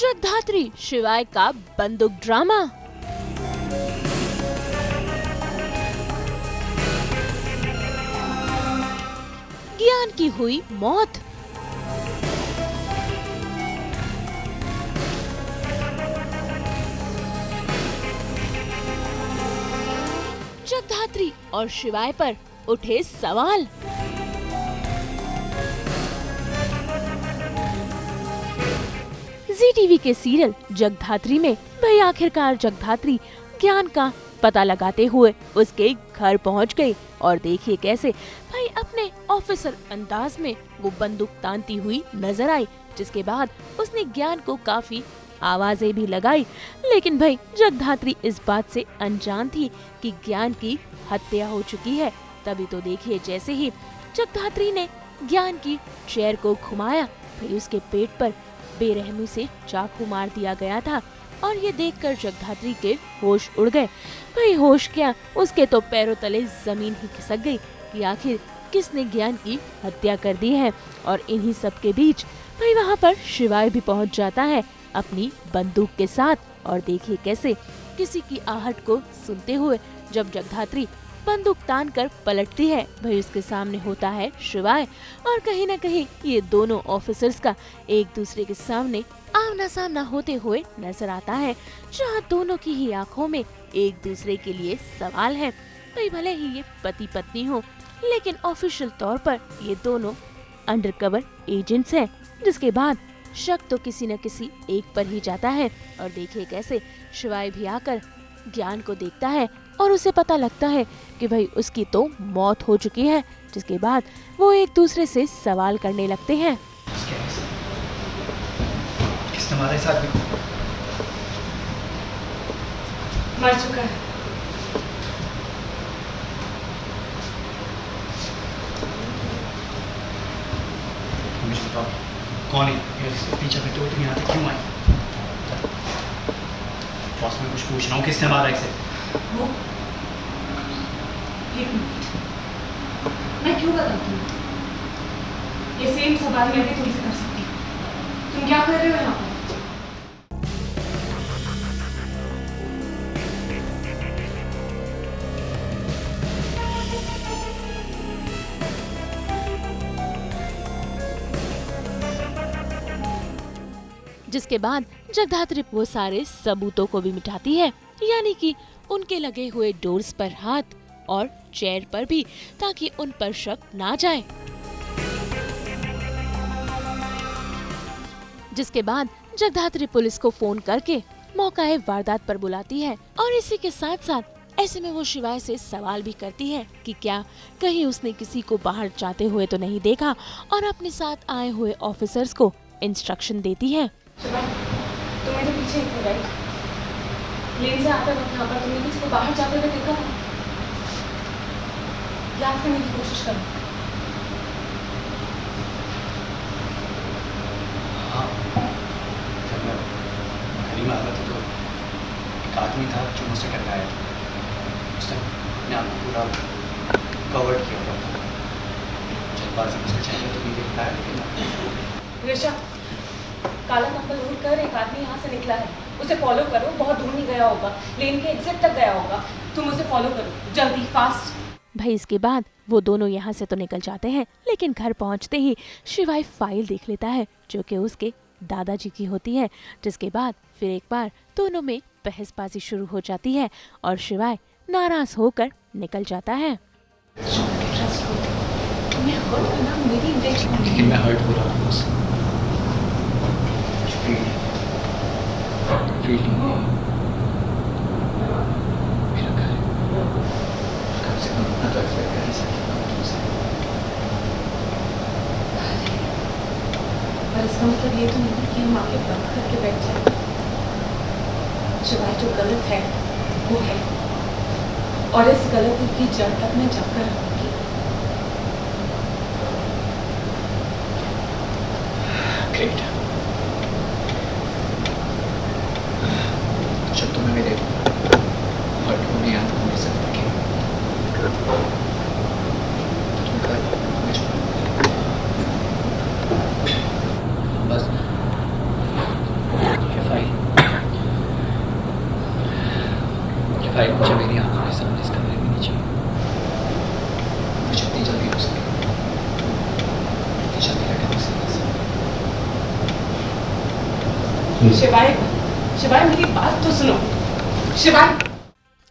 जगधात्री शिवाय का बंदूक ड्रामा। ज्ञान की हुई मौत। जगधात्री और शिवाय पर उठे सवाल। जी टीवी के सीरियल जगधात्री में भाई आखिरकार जगधात्री ज्ञान का पता लगाते हुए उसके घर पहुंच गई और देखिए कैसे भाई अपने ऑफिसर अंदाज में वो बंदूक तानती हुई नजर आई, जिसके बाद उसने ज्ञान को काफी आवाजें भी लगाई। लेकिन भाई जगधात्री इस बात से अनजान थी कि ज्ञान की हत्या हो चुकी है। तभी तो देखिए जैसे ही जगधात्री ने ज्ञान की चेयर को घुमाया, भाई उसके पेट पर बेरहमी से चाकू मार दिया गया था और ये देखकर जगधात्री के होश उड़ गए। भाई होश क्या, उसके तो पैरों तले जमीन ही खिसक गई कि आखिर किसने ज्ञान की हत्या कर दी है। और इन्हीं सब के बीच भाई वहाँ पर शिवाय भी पहुँच जाता है अपनी बंदूक के साथ और देखिए कैसे किसी की आहट को सुनते हुए जब जगधात्री बंदूक तान कर पलटती है, भाई उसके सामने होता है शिवाय। और कहीं न कहीं ये दोनों ऑफिसर्स का एक दूसरे के सामने आमना सामना होते हुए नजर आता है, जहाँ दोनों की ही आंखों में एक दूसरे के लिए सवाल है। भाई भले ही ये पति पत्नी हो, लेकिन ऑफिशियल तौर पर ये दोनों अंडरकवर एजेंट्स हैं, जिसके बाद शक तो किसी न किसी एक पर ही जाता है। और देखिए कैसे शिवाय भी आकर ज्ञान को देखता है और उसे पता लगता है कि भाई उसकी तो मौत हो चुकी है, जिसके बाद वो एक दूसरे से सवाल करने लगते हैं। किसने मारा इस आदमी को? मर चुका है। मुझे बताओ कौन है ये जिसके पीछे बैठे हो तुम यहाँ तक क्यों आए? बॉस मैं कुछ पूछ रहा हूँ, किसने मारा इसे? वो एक मिनट, मैं क्यों बताऊँ तुम्हें? ये सेम सवाल मैं भी तुमसे कर सकती हूँ। तुम क्या कर रहे हो यहाँ पर? जिसके बाद जगधात्री वो सारे सबूतों को भी मिटाती है, यानी कि उनके लगे हुए डोर्स पर हाथ और चेयर पर भी, ताकि उन पर शक ना जाए। जिसके बाद जगधात्री पुलिस को फोन करके मौकाए वारदात पर बुलाती है और इसी के साथ साथ ऐसे में वो शिवाय से सवाल भी करती है कि क्या कहीं उसने किसी को बाहर जाते हुए तो नहीं देखा, और अपने साथ आए हुए ऑफिसर्स को इंस्ट्रक्शन देती है। शिवाय, तुम मेरे पीछे ही थे, राइट? लेन से आते वक्त यहाँ पर तुमने किसी को बाहर जाते हुए देखा था? याद करने की कोशिश करो। हाँ, जब मैं गली में आ रहा था तो एक आदमी था जो मुझसे टकराया था। उसने अपने आप को पूरा कवर्ड किया हुआ था। जल्दबाजी में उसका चेहरा तो नहीं देख पाया, लेकिन ऋषभ, काला कंबल ओढ़ कर एक आदमी यहाँ से निकला है, उसे फॉलो करो। बहुत दूर नहीं गया होगा, लेन के एग्जिट तक गया होगा। तुम उसे फॉलो करो, जल्दी, फास्ट। भाई इसके बाद वो दोनों यहाँ से तो निकल जाते हैं, लेकिन घर पहुँचते ही शिवाय फाइल देख लेता है जो कि उसके दादाजी की होती है। जिसके बाद फिर एक बार दोनों में बहसबाजी शुरू हो जाती है और शिवाय नाराज होकर निकल जाता है। लेकिन मैं हर्ट हो रहा हूँ। फीलिंग मेरा घर है, कम से कम इतना तो एक्सपेक्ट कर ही सकता हूँ तुमसे। पर इसका मतलब ये तो नहीं कि हम आगे बंद करके बैठ जाए। शिवाय जो गलत है वो है, और इस गलती की जड़ तक मैं जाकर रहूंगी। ग्रेट। जब तुम्हें मेरे हर्ट होने या होने से फर्क है तो तुम कर बस लाइट मुझे मेरी आंखों के सामने इस कमरे में नहीं चाहिए। वो जितनी जल्दी हो सके उतनी जल्दी हटे मुझसे। शिवाय, शिवाय मेरी बात तो सुनो। शिवाय,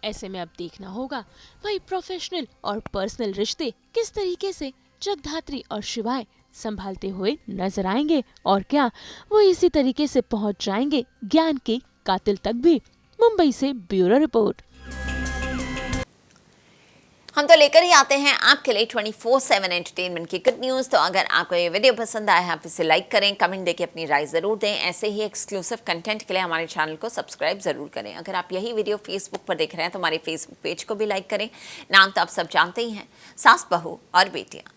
ऐसे में अब देखना होगा भाई प्रोफेशनल और पर्सनल रिश्ते किस तरीके से जगधात्री और शिवाय संभालते हुए नजर आएंगे, और क्या वो इसी तरीके से पहुंच जाएंगे ज्ञान के कातिल तक भी। मुंबई से ब्यूरो रिपोर्ट। हम तो लेकर ही आते हैं आपके लिए 24/7 एंटरटेनमेंट की गुड न्यूज़। तो अगर आपको ये वीडियो पसंद आया है आप इसे लाइक करें, कमेंट देके अपनी राय ज़रूर दें। ऐसे ही एक्सक्लूसिव कंटेंट के लिए हमारे चैनल को सब्सक्राइब ज़रूर करें। अगर आप यही वीडियो फेसबुक पर देख रहे हैं तो हमारे फेसबुक पेज को भी लाइक करें। नाम तो आप सब जानते ही हैं, सास बहू और बेटियाँ।